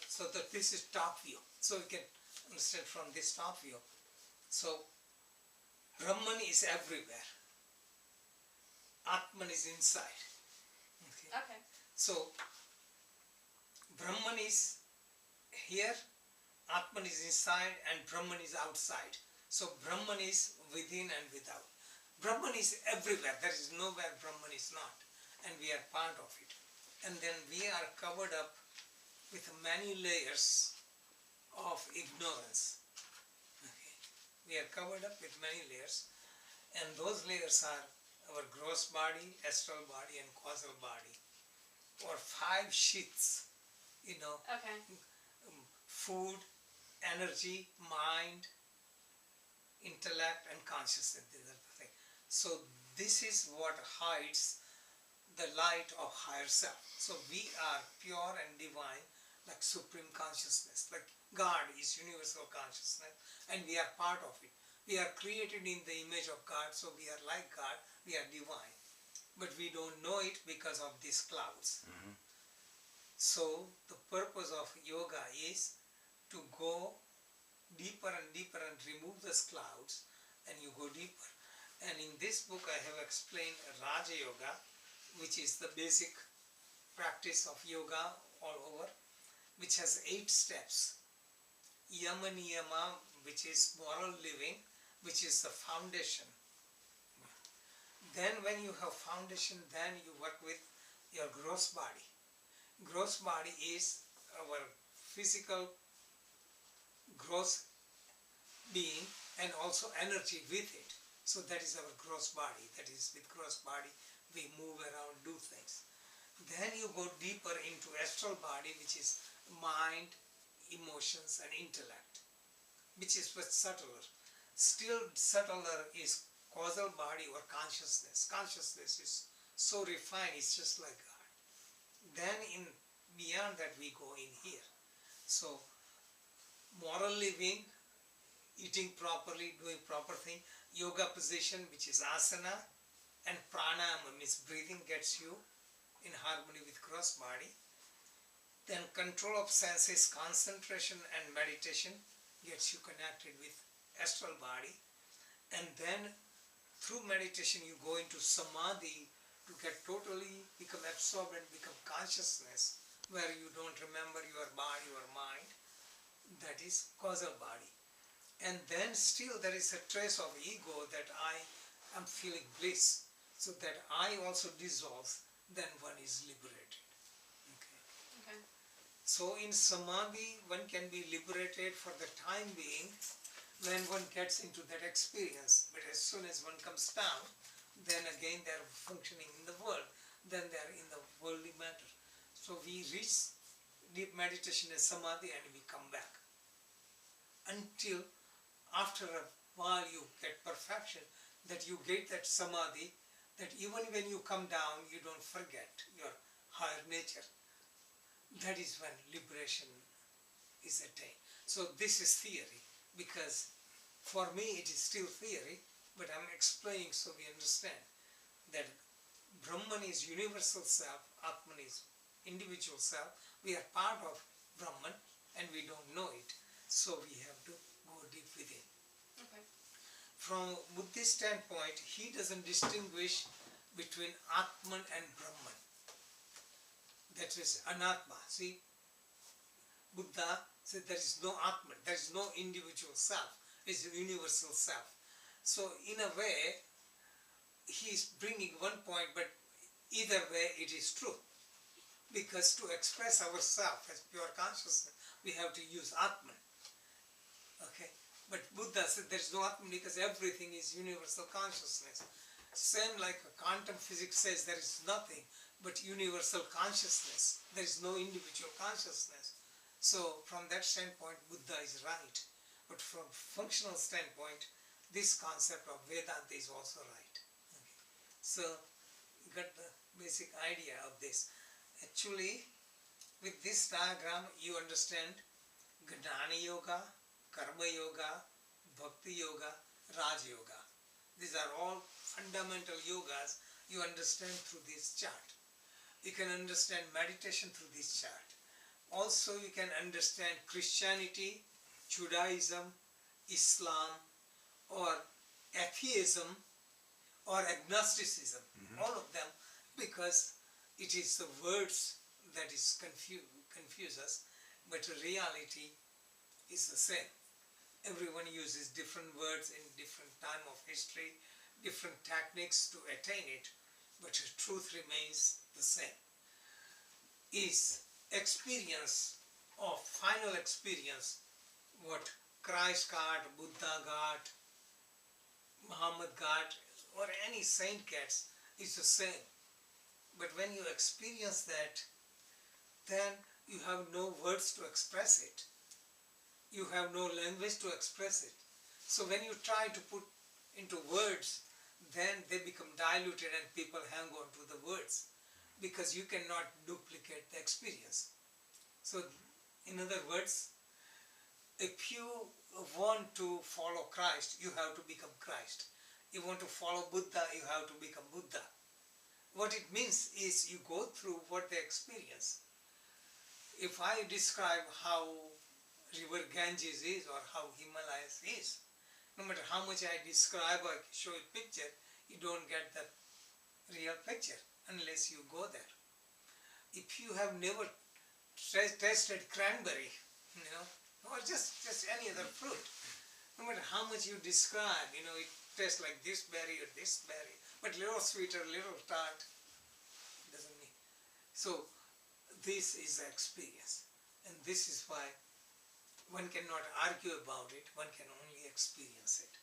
So that this is top view. So we can understand from this top view. So Brahman is everywhere. Atman is inside. Okay. So Brahman is here, Atman is inside, and Brahman is outside. So Brahman is within and without. Brahman is everywhere. There is nowhere Brahman is not. And we are part of it. And then we are covered up with many layers of ignorance. Okay. We are covered up with many layers. And those layers are our gross body, astral body, and causal body. Or 5 sheaths, Okay. Food, energy, mind, intellect, and consciousness. These are the things. So this is what hides the light of higher self. So we are pure and divine, like supreme consciousness. Like God is universal consciousness, and we are part of it. We are created in the image of God, so we are like God, we are divine. But we don't know it because of these clouds. So the purpose of yoga is to go deeper and deeper and remove those clouds, and you go deeper. And in this book I have explained Raja Yoga, which is the basic practice of yoga all over, which has 8 steps. Yama Niyama, which is moral living, which is the foundation. Then when you have foundation, then you work with your gross body. Gross body is our physical gross being and also energy with it. So that is our gross body. That is, with gross body we move around, do things. Then you go deeper into astral body, which is mind, emotions, and intellect, which is much subtler. Still subtler is causal body or consciousness. Consciousness is so refined, it's just like God. Then beyond that we go in here. So moral living, eating properly, doing proper thing, yoga position, which is asana, and pranayama means breathing, gets you in harmony with gross body. Then control of senses, concentration, and meditation gets you connected with astral body. And then through meditation you go into samadhi to get totally become absorbed and become consciousness, where you don't remember your body or mind. That is causal body. And then still there is a trace of ego, that I am feeling bliss. So that I also dissolves, then one is liberated. Okay. So in samadhi one can be liberated for the time being when one gets into that experience. But as soon as one comes down, then again they are functioning in the world. Then they are in the worldly matter. So we reach deep meditation and samadhi and we come back. Until after a while you get perfection, that you get that samadhi, that even when you come down you don't forget your higher nature. That is when liberation is attained. So this is theory, because for me it is still theory, but I am explaining so we understand that Brahman is universal self, Atman is individual self. We are part of Brahman and we don't know it. So we have to go deep within. Okay. From Buddhist standpoint, he doesn't distinguish between Atman and Brahman. That is Anatma. See, Buddha said there is no Atman, there is no individual self, it is a universal self. So in a way, he is bringing one point, but either way it is true. Because to express ourselves as pure consciousness, we have to use Atman. Okay? But Buddha said there is no Atman because everything is universal consciousness. Same like quantum physics says there is nothing but universal consciousness. There is no individual consciousness. So from that standpoint, Buddha is right. But from functional standpoint, this concept of Vedanta is also right. Okay. So you got the basic idea of this. Actually, with this diagram, you understand Gnana Yoga, Karma Yoga, Bhakti Yoga, Raj Yoga. These are all fundamental yogas you understand through this chart. You can understand meditation through this chart. Also you can understand Christianity, Judaism, Islam, or atheism, or agnosticism, all of them, because it is the words that is confuse us, but reality is the same. Everyone uses different words in different time of history, different techniques to attain it, but the truth remains the same. Is experience of final experience, what Christ got, Buddha got, Muhammad got, or any saint gets, is the same. But when you experience that, then you have no words to express it. You have no language to express it. So when you try to put into words, then they become diluted and people hang on to the words, because you cannot duplicate the experience. So in other words, if you want to follow Christ, you have to become Christ. You want to follow Buddha, you have to become Buddha. What it means is you go through what they experience. If I describe how river Ganges is or how Himalayas is, no matter how much I describe or show a picture, you don't get the real picture unless you go there. If you have never tasted cranberry, or just any other fruit, no matter how much you describe, it tastes like this berry or this berry, but little sweeter, little tart, doesn't mean. So this is the experience, and this is why one cannot argue about it, one can only experience it.